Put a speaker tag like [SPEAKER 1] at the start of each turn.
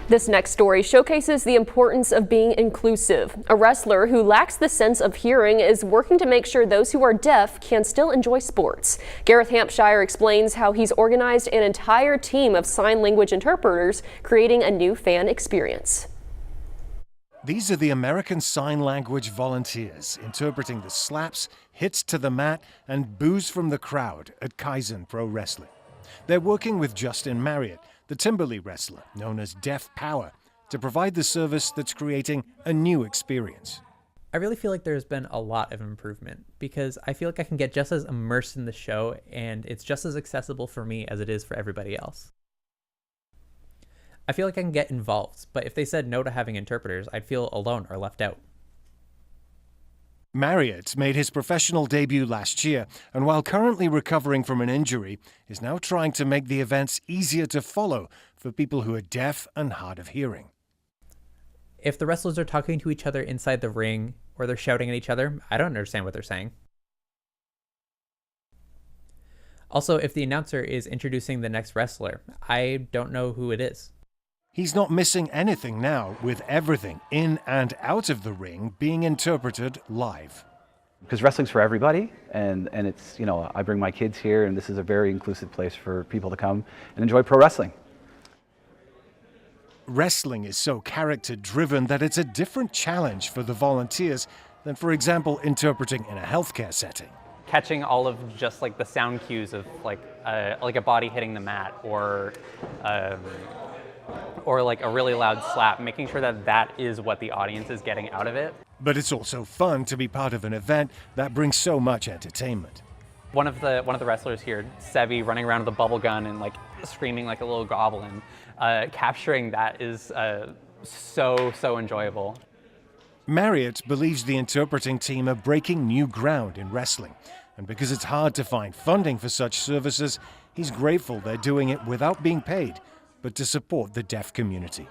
[SPEAKER 1] This next story showcases the importance of being inclusive. A wrestler who lacks the sense of hearing is working to make sure those who are deaf can still enjoy sports. Gareth Hampshire explains how he's organized an entire team of sign language interpreters, creating a new fan experience.
[SPEAKER 2] These are the American Sign Language volunteers interpreting the slaps, hits to the mat, and boos from the crowd at Kaizen Pro Wrestling. They're working with Justin Marriott, the Timberley wrestler known as Deaf Power, to provide the service that's creating a new experience.
[SPEAKER 3] I really feel like there's been a lot of improvement because I feel like I can get just as immersed in the show and it's just as accessible for me as it is for everybody else. I feel like I can get involved, but if they said no to having interpreters, I'd feel alone or left out.
[SPEAKER 2] Marriott made his professional debut last year, and while currently recovering from an injury, is now trying to make the events easier to follow for people who are deaf and hard of hearing.
[SPEAKER 3] If the wrestlers are talking to each other inside the ring or they're shouting at each other, I don't understand what they're saying. Also, if the announcer is introducing the next wrestler, I don't know who it is.
[SPEAKER 2] He's not missing anything now, with everything in and out of the ring being interpreted live.
[SPEAKER 4] Because wrestling's for everybody, and it's, I bring my kids here, and this is a very inclusive place for people to come and enjoy pro wrestling.
[SPEAKER 2] Wrestling is so character-driven that it's a different challenge for the volunteers than, for example, interpreting in a healthcare setting.
[SPEAKER 5] Catching all of just like the sound cues of like a body hitting the mat or like a really loud slap, making sure that that is what the audience is getting out of it.
[SPEAKER 2] But it's also fun to be part of an event that brings so much entertainment.
[SPEAKER 5] One of the wrestlers here, Sevi, running around with a bubble gun and like screaming like a little goblin, capturing that is so enjoyable.
[SPEAKER 2] Marriott believes the interpreting team are breaking new ground in wrestling, and because it's hard to find funding for such services, he's grateful they're doing it without being paid, but to support the deaf community.